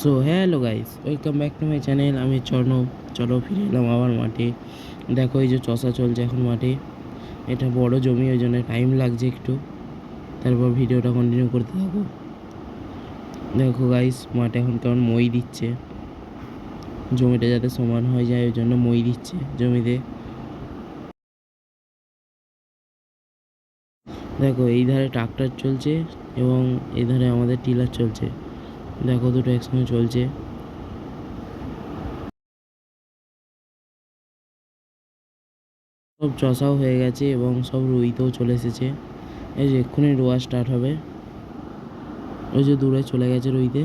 So hello guys, welcome back to my channel. আমি চর্ণব। চলো ফিরে এলাম আবার মাঠে। দেখো এই যে চষা চলছে এখন মাঠে। এটা বড় জমি, ওই জন্য টাইম লাগছে একটু। তারপর ভিডিওটা কন্টিনিউ করতে থাকো। দেখো গাইস, মাঠে এখন কেমন মই দিচ্ছে, জমিটা যাতে সমান হয়ে যায় ওই জন্য মই দিচ্ছে জমিতে। দেখো এই ধারে ট্রাক্টর চলছে এবং এই ধারে আমাদের টিলার চলছে। দেখো দুটো একসঙ্গে চলছে। সব চষাও হয়ে গেছে এবং সব রুইতেও চলে এসেছে। এই যে এক্ষুনি রোয়া স্টার্ট হবে। ওই যে দূরে চলে গেছে রুইতে,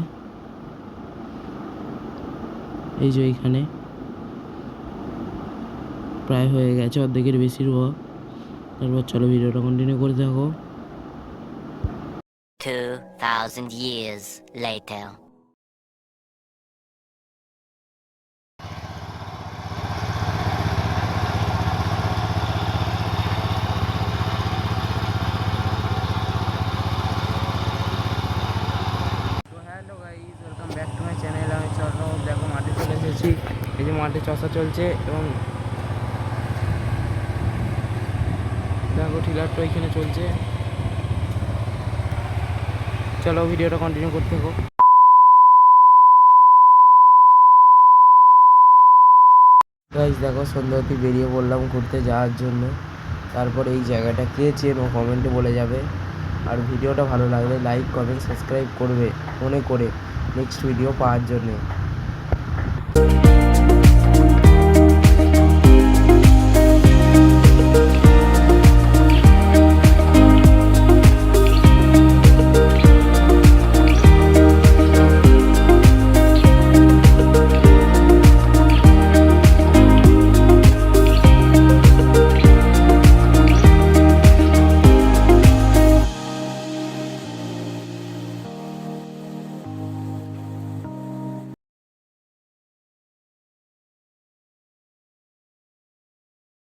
এই যে এইখানে প্রায় হয়ে গেছে, অর্ধেকের বেশি রোয়া। তারপর চলো ভিডিওটা কন্টিনিউ করতে থাকো। 2000 years later. তো hello guys, welcome back to my channel. আমি চর্ণব। দেখো মাঠে চলে এসেছি। এই যে মাঠে চষা চলছে এবং দেখো ঠিলারটা ওইখানে চলছে। চলো ভিডিওটা কন্টিনিউ করতে থাকো। গাইস দেখো, সন্ধ্যাতে বেরিয়ে পড়লাম ঘুরতে যাওয়ার জন্য। তারপর এই জায়গাটা কে চেনো কমেন্টে বলে যাবে। আর ভিডিওটা ভালো লাগলে লাইক কমেন্ট সাবস্ক্রাইব করবে মনে করে নেক্সট ভিডিও পাওয়ার জন্যে।